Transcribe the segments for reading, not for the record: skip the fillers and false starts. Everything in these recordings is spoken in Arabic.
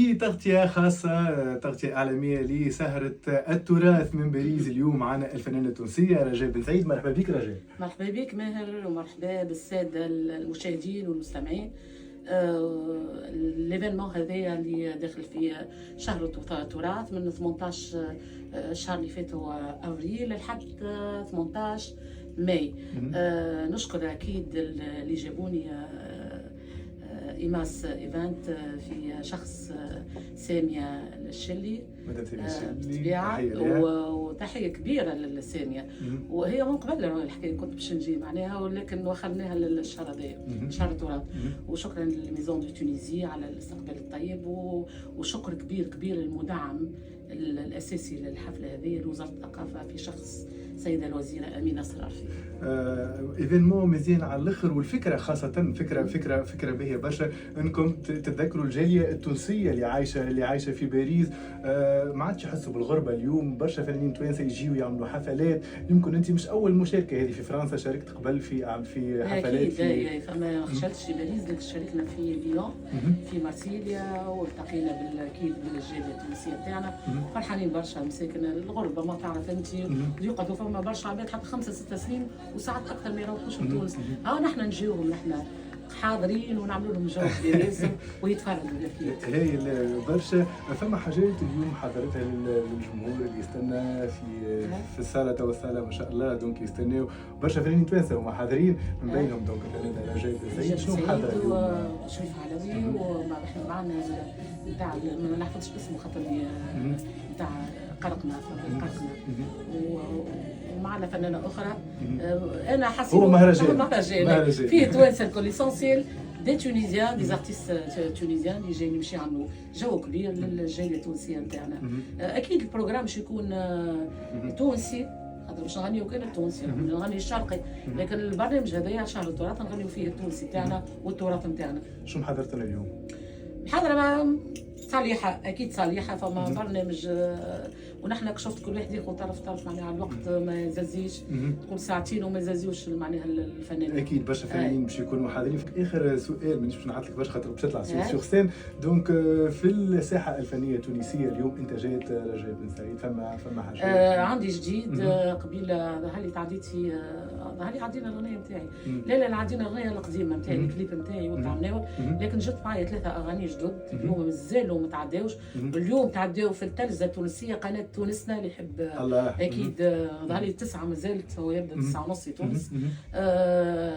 في تغطية خاصة، تغطية إعلامية لسهرة التراث من باريس. اليوم معنا الفنانة التونسية رجاء بن سعيد. مرحبا بك رجاء. مرحبا بك ماهر، ومرحبا بالسادة المشاهدين والمستمعين. ليفينمون هذايا اللي داخل فيه شهر التراث من 18 الشهر اللي فات هو افريل لحد 18 ماي. نشكر اكيد اللي جابوني إيماس إيفنت في شخص سامية الشلي بالطبيعة، وتحية كبيرة للسامية. وهي من قبل الحكاية كنت باش نجي معناها، ولكن وخرناها للشهر هذايا شهر التراث. وشكرا للميزون دو تونيزي على الاستقبال الطيب، وشكر كبير كبير للمدعم الأساسي للحفلة هذه لوزارة الثقافة في شخص السيدة الوزيرة أمينة صرافي. ايفينمون مزيان على الاخر، والفكره خاصه فكره باهيه برشا انكم تتذكروا الجاليه التونسيه اللي عايشه في باريس. ما عادش يحسوا بالغربه اليوم. برشا فنانين توانسه يجيوا يعملوا حفلات. يمكن انت مش اول مشاركه هذه في فرنسا، شاركت قبل في حفلات اكيد. فما خشلتش في باريس، لكن شاركنا في ليون في مارسيليا، والتقينا اكيد بالجاليه التونسيه بتاعنا. فرحانين برشا. مساكن الغربه ما تعرف انت، يقعدوا فما برشا عباد حتى 5-6 سنين وساعات اكثر ما يروحوش لتونس. نحن نجيوهم، نحن حاضرين ونعملوا لهم جو كبير ويتفرجوا اكيد. هاي برشا. فما حاجات اليوم حضرتها للجمهور اللي يستنى في الصاله، تو الصاله ما شاء الله دونك يستناو برشا فنانين توانسه هما حاضرين، من بينهم دونك الفنانه رجاء بن سعيد. شنو حاضر اليوم؟ شريف علوي، واحنا معنا نتاع ما نحفظش اسمه خاطر نتاع قرقنا ومعنا فنانه اخرى. انا حاسه هو مهرجان فيه توانسه الكل اسونسيال، دي تونيزيان، دي زارتيست تونيزيان اللي جايين يمشي يعملوا جو كبير للجاليه التونسيه نتاعنا. اكيد البروغرام باش يكون تونسي، خاطر باش نغنيو كان التونسي، نغني الشرقي، لكن البرنامج هذايا شهر التراث نغنيو فيه التونسي تاعنا والتراث نتاعنا. شو محضرتنا اليوم؟ محاضرة صالحة، أكيد صالحة. فما برنامج ونحن شفت كل واحد ياخذ طرف معناها الوقت ما يزازيش، تقول ساعتين وما يزازيوش معناها الفنانين. أكيد برشا فنانين باش يكونوا حاضرين. في آخر سؤال مانيش باش نعطيك لك برشا خاطر باش تطلع سور سين. دونك في الساحة الفنية التونسية اليوم أنت جات رجاء بن سعيد، فما حاجة؟ عندي جديد. قبيله هالي تعديت في هالي عدينا الأغنية نتاعي. لا عدينا الأغنية القديمة نتاعي، الكليب نتاعي وتعملناه، لكن جبت معايا 3 أغاني جدد اليوم مازالوا ما تعداوش. اليوم تعداو في التلفزة التونسية، قناة تونسنا اللي يحب أكيد. ظهري 9 مازالت، هو يبدا 9:30 تونس.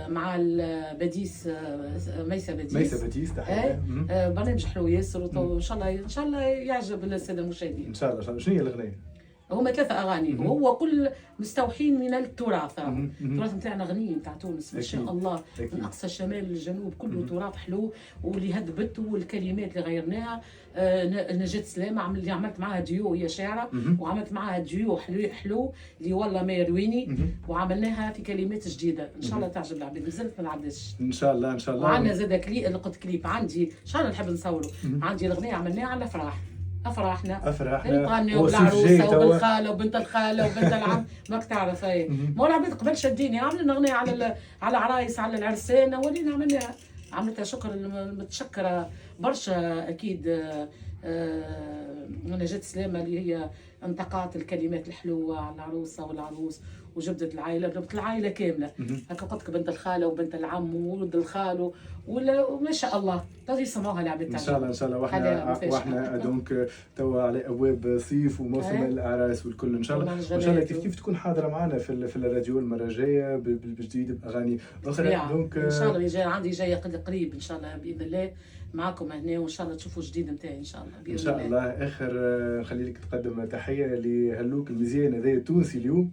مع البديس ميسة بديس تحية. برنامج حلو ياسر، وإن شاء الله يعجب السادة المشاهدين. إن شاء الله. شنو هي الأغنية؟ هما 3 أغاني، وهو كل مستوحين من التراث. التراث نتاعنا غني نتاع تونس ما شاء الله، من أقصى الشمال للجنوب كله تراث حلو، واللي هذبته والكلمات اللي غيرناها. نجاة سلامة اللي عملت معاها ديو، هي شاعرة، وعملت معاها ديو حلو اللي والله ما يرويني، وعملناها في كلمات جديدة. إن شاء الله تعجب العباد، مازالت ما نعدش إن شاء الله. وعندنا زاد كليب عندي إن شاء الله نحب نصوره. عندي الأغنية عملناها على أفراحنا نغنيو بالعروسه وبالخاله وبنت الخاله وبنت العم. ماك تعرف هي ما العباد قبل شديني عملنا اغنيه على عرايس، على العرسان، ولينا عملتها. شكرا، متشكره برشا اكيد. نجاة سلامة اللي هي انتقات الكلمات الحلوه على العروسه والعروس، وجبدت العائله كامله. هكا قلت لك بنت الخاله وبنت العم وولد الخالو وما شاء الله تجي يسمعوها العباد تاعنا. ان شاء الله. واحنا دونك توا على ابواب صيف وموسم الاعراس والكل. ان شاء الله كيف تكون حاضره معنا في الراديو المره الجايه بجديد باغاني اخرى. دونك ان شاء الله عندي جايه قريب ان شاء الله باذن الله معكم هنا، وان شاء الله تشوفوا جديد نتاعي ان شاء الله باذن الله. ان شاء الله. اخر نخلي لك تقدم تحيه لهاللوك المزيان هذا التونسي اليوم.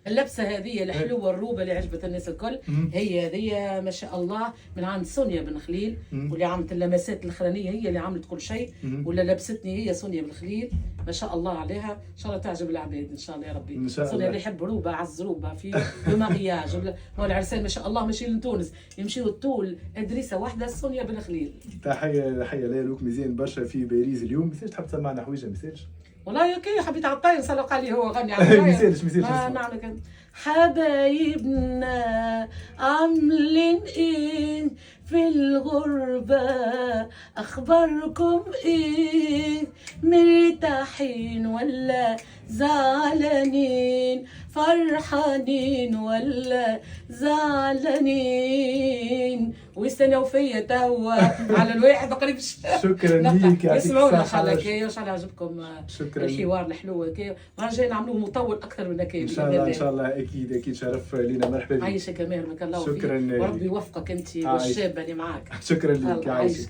اللبسه هذه الحلوه الروبه اللي عجبت الناس الكل، هي هذه ما شاء الله من عند سونيا بن خليل، واللي عملت اللمسات الاخرانيه هي اللي عملت كل شيء، ولا لبستني هي سونيا بن خليل ما شاء الله عليها. ان شاء الله تعجب العباد ان شاء الله يا ربي. سونيا اللي يحب روبه، عز روبه في المغياج والعرسان ما شاء الله ماشي لتونس، يمشيوا الطول ادريسه واحده سونيا بن خليل. تحيه لها لوك مزيان برشا في باريس اليوم. مثالش تحب تسمعنا حويجه؟ مثالش والله كي حبيت على الطاير نسلق عليه هو غني على الطاير. مثالش ما نعمل كده. حبايبنا عاملين ايه في الغربة، اخباركم ايه؟ مرتاحين ولا زعلانين؟ فرحانين ولا زعلانين؟ ويستناو فيا توا على الواحد قريب. شكرا ليك، يعطيك اسمعونا ان شاء الصحة. الله كي، ان شاء الله عجبكم شكرا. الحوار الحلو كي، المره الجايه نعملوه مطول اكثر من هكا ان شاء الله ان شاء الله، اكيد شرف لينا، مرحبا بك. عايشك يا ماهر، بارك الله فيك، شكرا وربي يوفقك انت والشابه اللي معاك. شكرا لك، عايشك.